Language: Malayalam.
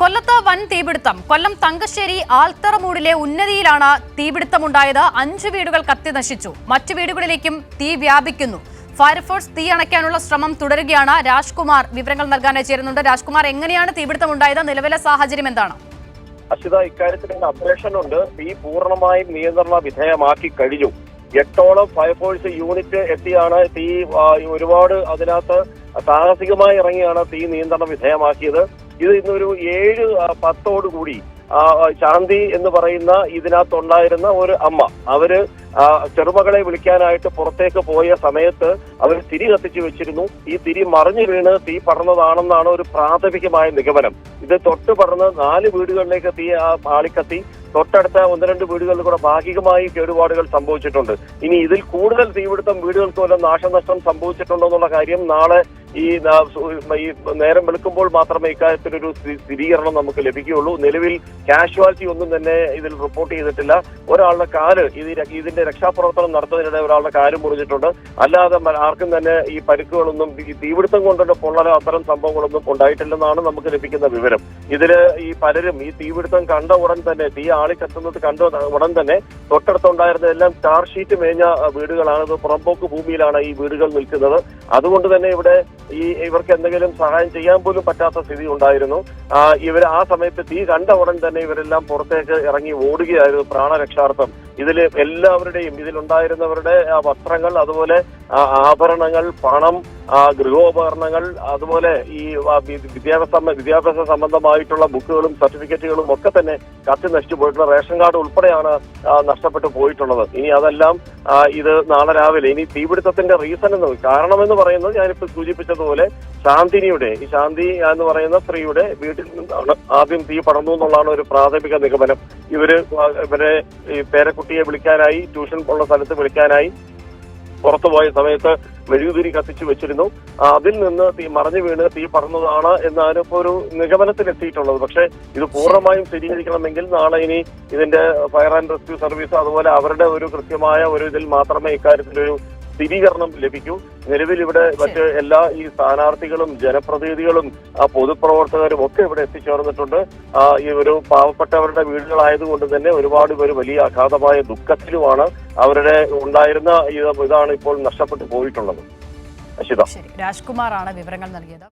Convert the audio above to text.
കൊല്ലത്ത് വൻ തീപിടുത്തം. കൊല്ലം തങ്കശ്ശേരി ആൽത്തറമൂടിലെ ഉന്നതിയിലാണ് തീപിടുത്തമുണ്ടായത്. 5 വീടുകൾ കത്തി നശിച്ചു. മറ്റു വീടുകളിലേക്കും തീ വ്യാപിക്കുന്നു. ഫയർഫോഴ്സ് തീ അണയ്ക്കാനുള്ള ശ്രമം തുടരുകയാണ്. രാജ്കുമാർ വിവരങ്ങൾ നൽകാനായി ചേരുന്നുണ്ട്. രാജ്കുമാർ, എങ്ങനെയാണ് തീപിടുത്തമുണ്ടായത്? നിലവിലെ സാഹചര്യം എന്താണ്? അശ്വിത, ഇക്കാര്യത്തിൽ അപ്ഡേഷൻ ഉണ്ട്. തീ പൂർണ്ണമായും നിയന്ത്രണ വിധേയമാക്കി കഴിഞ്ഞു. 8ഓളം ഫയർഫോഴ്സ് യൂണിറ്റ് എത്തിയാണ് തീ ഒരുപാട് അതിനകത്ത് സാഹസികമായി ഇറങ്ങിയാണ് തീ നിയന്ത്രണ വിധേയമാക്കിയത്. ഇത് ഇന്നൊരു 7:10 കൂടി ശാന്തി എന്ന് പറയുന്ന ഇതിനകത്തുണ്ടായിരുന്ന ഒരു അമ്മ, അവര് ചെറുമകളെ വിളിക്കാനായിട്ട് പുറത്തേക്ക് പോയ സമയത്ത് അവർ തിരി കത്തിച്ചു വെച്ചിരുന്നു. ഈ തിരി മറിഞ്ഞു വീണ് തീ പടർന്നതാണെന്നാണ് ഒരു പ്രാഥമികമായ നിഗമനം. ഇത് തൊട്ട് പടർന്ന് 4 വീടുകളിലേക്ക് തീ ആളിക്കത്തി. തൊട്ടടുത്ത 1-2 വീടുകളിൽ കൂടെ ഭാഗികമായി കേടുപാടുകൾ സംഭവിച്ചിട്ടുണ്ട്. ഇനി ഇതിൽ കൂടുതൽ തീപിടുത്തം വീടുകൾക്ക് വല്ല നാശനഷ്ടം സംഭവിച്ചിട്ടുണ്ടോ എന്നുള്ള കാര്യം നാളെ ഈ നേരം വെളുക്കുമ്പോൾ മാത്രമേ ഇക്കാര്യത്തിലൊരു സ്ഥിരീകരണം നമുക്ക് ലഭിക്കുകയുള്ളൂ. നിലവിൽ കാഷ്വാലിറ്റി ഒന്നും തന്നെ ഇതിൽ റിപ്പോർട്ട് ചെയ്തിട്ടില്ല. ഒരാളുടെ കാല് ഇതിന്റെ രക്ഷാപ്രവർത്തനം നടത്തുന്നതിനിടെ ഒരാളുടെ കാല് മുറിഞ്ഞിട്ടുണ്ട്. അല്ലാതെ ആർക്കും തന്നെ ഈ പരിക്കുകളൊന്നും ഈ തീപിടുത്തം കൊണ്ടുള്ള പൊള്ളലോ അത്തരം സംഭവങ്ങളൊന്നും ഉണ്ടായിട്ടില്ലെന്നാണ് നമുക്ക് ലഭിക്കുന്ന വിവരം. ഇതില് ഈ പലരും ഈ തീപിടുത്തം കണ്ട ഉടൻ തന്നെ, തീ ആളിക്കത്തുന്നത് കണ്ട ഉടൻ തന്നെ തൊട്ടടുത്തുണ്ടായിരുന്ന എല്ലാം ടാർ ഷീറ്റ് മേഞ്ഞ വീടുകളാണ്. ഇത് പുറമ്പോക്ക് ഭൂമിയിലാണ് ഈ വീടുകൾ നിൽക്കുന്നത്. അതുകൊണ്ട് തന്നെ ഇവിടെ ഇവർക്ക് എന്തെങ്കിലും സഹായം ചെയ്യാൻ പോലും പറ്റാത്ത സ്ഥിതി ഉണ്ടായിരുന്നു. ഇവർ ആ സമയത്ത് തീ കണ്ട ഉടൻ തന്നെ ഇവരെല്ലാം പുറത്തേക്ക് ഇറങ്ങി ഓടുകയായിരുന്നു പ്രാണരക്ഷാർത്ഥം. ഇതിൽ എല്ലാവരുടെയും ഇതിലുണ്ടായിരുന്നവരുടെ വസ്ത്രങ്ങൾ, അതുപോലെ ആഭരണങ്ങൾ, പണം, ഗൃഹോപകരണങ്ങൾ, അതുപോലെ ഈ വിദ്യാഭ്യാസ സംബന്ധമായിട്ടുള്ള ബുക്കുകളും സർട്ടിഫിക്കറ്റുകളും ഒക്കെ തന്നെ കത്തി നശിച്ചു പോയിട്ടുള്ള റേഷൻ കാർഡ് ഉൾപ്പെടെയാണ് നഷ്ടപ്പെട്ടു പോയിട്ടുള്ളത്. ഇനി അതെല്ലാം ഇത് നാളെ രാവിലെ ഇനി തീപിടുത്തത്തിന്റെ റീസൺ കാരണമെന്ന് പറയുന്നത് ഞാനിപ്പോൾ സൂചിപ്പിച്ചതുപോലെ ഈ ശാന്തി എന്ന് പറയുന്ന സ്ത്രീയുടെ വീട്ടിൽ നിന്നാണ് ആദ്യം തീ പടർന്നു എന്നുള്ളതാണ് ഒരു പ്രാഥമിക നിഗമനം. ഇവരെ ഈ പേരക്കുട്ടിയെ വിളിക്കാനായി, ട്യൂഷൻ ഉള്ള സ്ഥലത്ത് വിളിക്കാനായി പുറത്തുപോയ സമയത്ത് മെഴുകുതിരി കത്തിച്ചു വെച്ചിരുന്നു. അതിൽ നിന്ന് തീ മറിഞ്ഞു വീണ് തീ പടർന്നതാണ് എന്നാണ് ഇപ്പോൾ ഒരു നിഗമനത്തിലെത്തിയിട്ടുള്ളത്. പക്ഷേ ഇത് പൂർണ്ണമായും സ്ഥിരീകരിക്കണമെങ്കിൽ നാളെ ഇനി ഇതിന്റെ ഫയർ ആൻഡ് റെസ്ക്യൂ സർവീസ് അതുപോലെ അവരുടെ ഒരു കൃത്യമായ ഒരു ഇതിൽ മാത്രമേ ഇക്കാര്യത്തിലൊരു സ്ഥിരീകരണം ലഭിക്കൂ. നിലവിൽ ഇവിടെ മറ്റ് എല്ലാ ഈ സ്ഥാനാർത്ഥികളും ജനപ്രതിനിധികളും പൊതുപ്രവർത്തകരും ഒക്കെ ഇവിടെ എത്തിച്ചേർന്നിട്ടുണ്ട്. ഈ ഒരു പാവപ്പെട്ടവരുടെ വീടുകളായതുകൊണ്ട് തന്നെ ഒരുപാട് പേര് വലിയ അഗാധമായ ദുഃഖത്തിലുമാണ്. അവരുടെ ഉണ്ടായിരുന്ന ഇതാണ് ഇപ്പോൾ നഷ്ടപ്പെട്ടു പോയിട്ടുള്ളത്. അശ്വിത, രാജ്കുമാറാണ് വിവരങ്ങൾ നൽകിയത്.